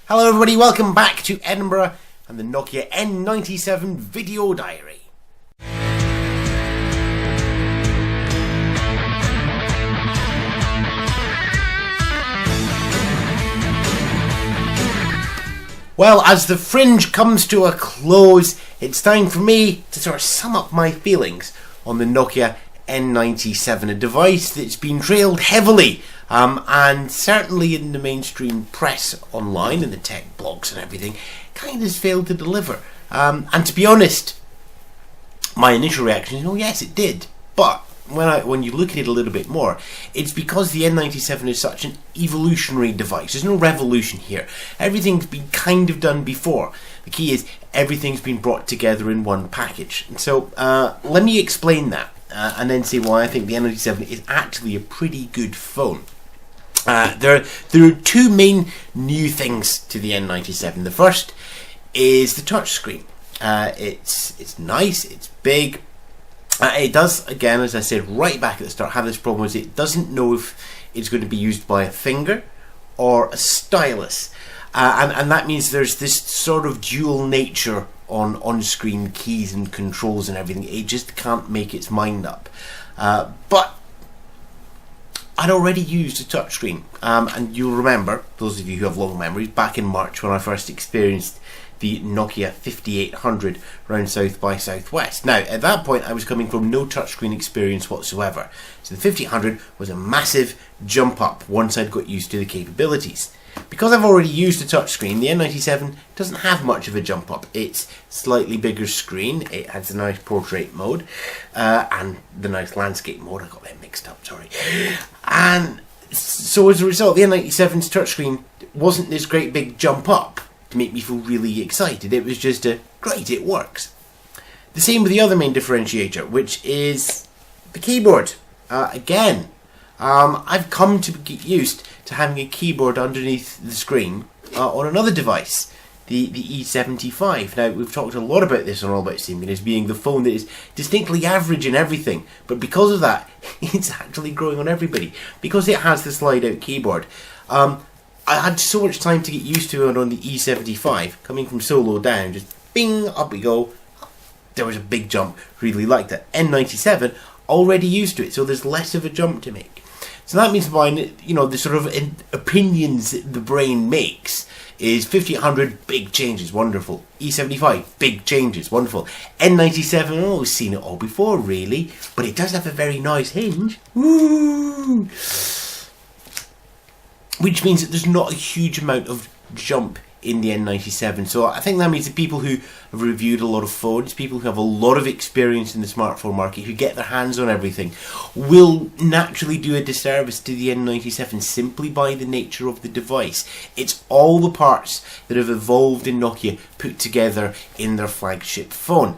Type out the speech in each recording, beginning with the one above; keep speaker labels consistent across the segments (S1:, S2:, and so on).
S1: Hello everybody, welcome back to Edinburgh and the Nokia N97 video diary. Well, as the fringe comes to a close, it's time for me to sort of sum up my feelings on the Nokia N97, a device that's been trailed heavily and certainly in the mainstream press online and the tech blogs and everything kind of has failed to deliver. And to be honest, my initial reaction is, oh yes, it did. But when you look at it a little bit more, it's because the N97 is such an evolutionary device. There's no revolution here. Everything's been kind of done before. The key is everything's been brought together in one package. And so let me explain that and then say why I think the N97 is actually a pretty good phone. There are two main new things to the N97. The first is the touchscreen. It's nice, it's big. It does, again, as I said right back at the start, have this problem is it doesn't know if it's going to be used by a finger or a stylus. And that means there's this sort of dual nature on on-screen keys and controls and everything. It just can't make its mind up. But I'd already used a touchscreen. And you'll remember, those of you who have long memories, back in March when I first experienced the Nokia 5800 round South by Southwest. Now, at that point, I was coming from no touchscreen experience whatsoever. So the 5800 was a massive jump up once I'd got used to the capabilities. Because I've already used a touchscreen, the N97 doesn't have much of a jump up. It's slightly bigger screen, it has the nice portrait mode, and the nice landscape mode. I got them mixed up, sorry. And so as a result, the N97's touchscreen wasn't this great big jump up to make me feel really excited. It was just great, it works. The same with the other main differentiator, which is the keyboard. Again, I've come to get used to having a keyboard underneath the screen on another device, the E75. Now, we've talked a lot about this on All About Steaming as being the phone that is distinctly average in everything, but because of that, it's actually growing on everybody, because it has the slide-out keyboard. I had so much time to get used to it on the E75, coming from so low down, just bing, up we go. There was a big jump, really liked it. N97, already used to it, so there's less of a jump to make. So that means the sort of opinions the brain makes is 5800, big changes, wonderful. E75, big changes, wonderful. N97, oh, we've seen it all before, really, but it does have a very nice hinge. Woo! Which means that there's not a huge amount of jump in the N97. So I think that means that people who have reviewed a lot of phones, people who have a lot of experience in the smartphone market, who get their hands on everything, will naturally do a disservice to the N97 simply by the nature of the device. It's all the parts that have evolved in Nokia put together in their flagship phone.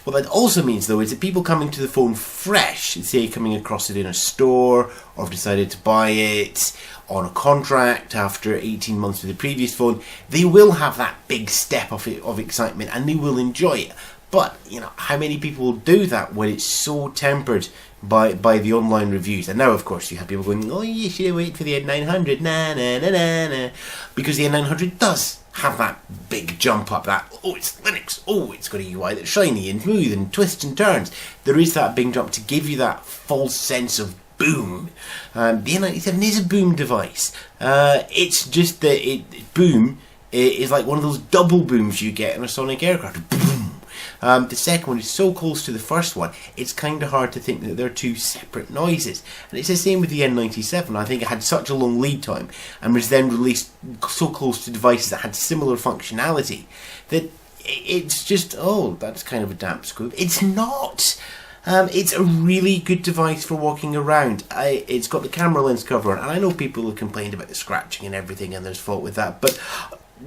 S1: What that also means, though, is that people coming to the phone fresh, say coming across it in a store, or have decided to buy it on a contract after 18 months with the previous phone, they will have that big step of excitement and they will enjoy it. But, how many people will do that when it's so tempered by the online reviews? And now, of course, you have people going, oh, you should wait for the N900, na na na na na, because the N900 does have that big jump up, that, oh, it's Linux, oh, it's got a UI that's shiny and smooth and twists and turns. There is that big jump to give you that false sense of boom. The N97 is a boom device. It's just that boom is like one of those double booms you get in a Sonic aircraft. Boom. The second one is so close to the first one, it's kind of hard to think that they're two separate noises. And it's the same with the N97. I think it had such a long lead time and was then released so close to devices that had similar functionality that it's just, oh, that's kind of a damp scoop. It's not. It's a really good device for walking around. It's got the camera lens cover, and I know people have complained about the scratching and everything, and there's fault with that, but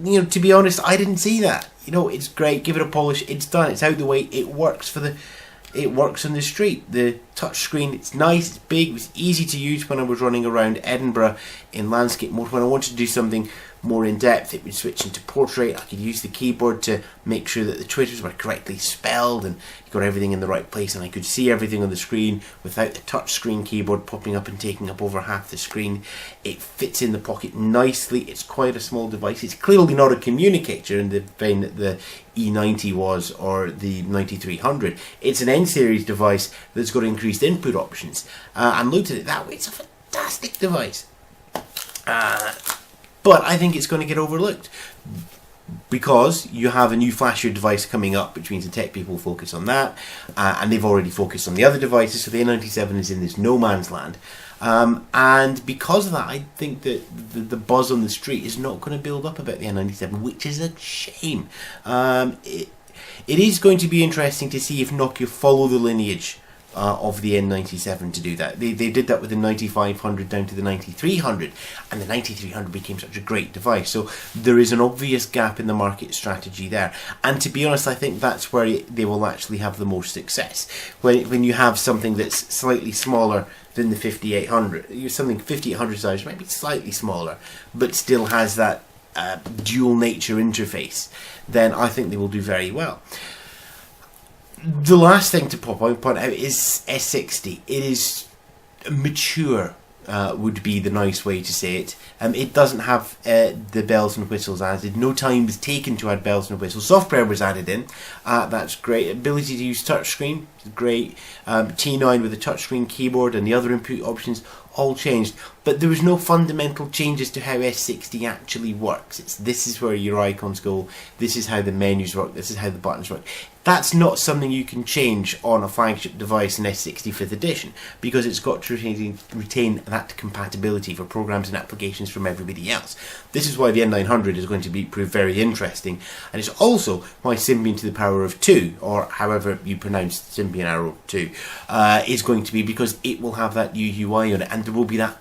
S1: to be honest, I didn't see that. It's great. Give it a polish. It's done. It's out the way. It works it works on the street. The touchscreen. It's nice, it's big, it was easy to use when I was running around Edinburgh in landscape mode. When I wanted to do something more in depth, it would switch into portrait. I could use the keyboard to make sure that the twitters were correctly spelled and you got everything in the right place, and I could see everything on the screen without the touchscreen keyboard popping up and taking up over half the screen. It fits in the pocket nicely. It's quite a small device. It's clearly not a communicator in the vein that the E90 was or the 9300. It's an N-series device that's got increased input options, and looked at it that way, it's a fantastic device. But I think it's going to get overlooked because you have a new flashier device coming up, which means the tech people focus on that, and they've already focused on the other devices, so the N97 is in this no man's land. And because of that, I think that the buzz on the street is not going to build up about the N97, which is a shame. It is going to be interesting to see if Nokia follow the lineage of the N97 to do that. They did that with the 9500 down to the 9300, and the 9300 became such a great device. So there is an obvious gap in the market strategy there. And to be honest, I think that's where they will actually have the most success. When you have something that's slightly smaller than the 5800, something 5800 size might be slightly smaller, but still has that dual nature interface, then I think they will do very well. The last thing to point out is S60. It is mature, would be the nice way to say it. It doesn't have the bells and whistles added. No time was taken to add bells and whistles. Software was added in. That's great. Ability to use touchscreen, great. T9 with a touchscreen keyboard and the other input options all changed. But there was no fundamental changes to how S60 actually works. This is where your icons go. This is how the menus work. This is how the buttons work. That's not something you can change on a flagship device in S60 5th edition, because it's got to retain that compatibility for programs and applications from everybody else. This is why the N900 is going to prove very interesting, and it's also why Symbian to the power of 2, or however you pronounce Symbian Arrow 2, is going to be, because it will have that new UI on it, and there will be that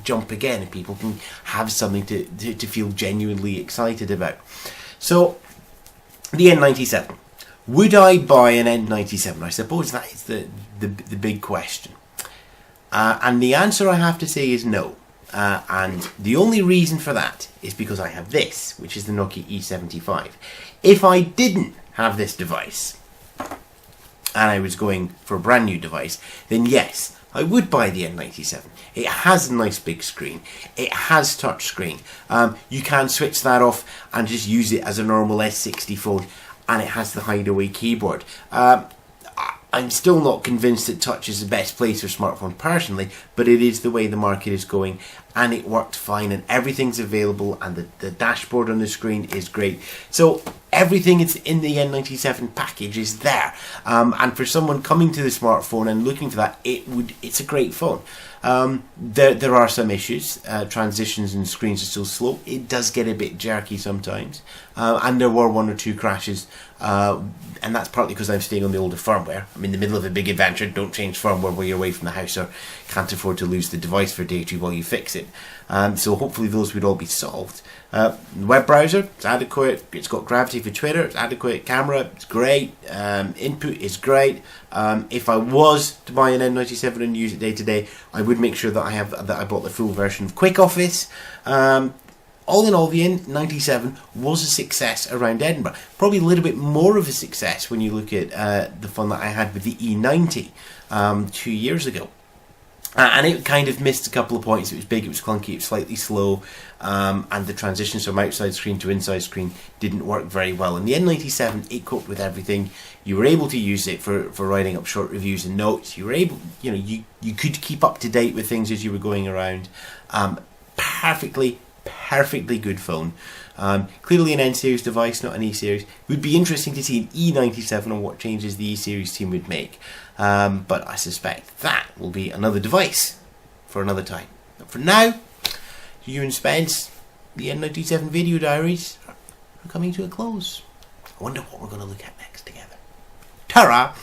S1: jump again, and people can have something to feel genuinely excited about. So, the N97. Would I buy an N97? I suppose that is the big question. And the answer I have to say is no. And the only reason for that is because I have this, which is the Nokia E75. If I didn't have this device, and I was going for a brand new device, then yes, I would buy the N97. It has a nice big screen. It has touch screen. You can switch that off and just use it as a normal S60 phone, and it has the hideaway keyboard. I'm still not convinced that touch is the best place for smartphone personally, but it is the way the market is going, and it worked fine, and everything's available, and the dashboard on the screen is great. So everything is in the N97 package is there, and for someone coming to the smartphone and looking for that, it's a great phone. There are some issues. Transitions and screens are still slow. It does get a bit jerky sometimes, and there were one or two crashes, and that's partly because I'm staying on the older firmware. I'm in the middle of a big adventure. Don't change firmware while you're away from the house, or can't afford to lose the device for a day or two while you fix it. So hopefully those would all be solved. Web browser, it's adequate. It's got gravity for Twitter. It's adequate. Camera, it's great. Input is great. If I was to buy an N97 and use it day to day, I would make sure that I bought the full version of Quick Office. All in all, the N97 was a success around Edinburgh. Probably a little bit more of a success when you look at the fun that I had with the E90 2 years ago. And it kind of missed a couple of points. It was big, it was clunky, it was slightly slow, and the transitions from outside screen to inside screen didn't work very well. And the N97, it coped with everything. You were able to use it for writing up short reviews and notes. You were able, you could keep up to date with things as you were going around. Perfectly good phone. Clearly an N-series device, not an E-series. It would be interesting to see an E97 and what changes the E-series team would make. But I suspect that will be another device for another time. But for now, Ewan Spence, the N97 video diaries are coming to a close. I wonder what we're going to look at next together. Ta-ra!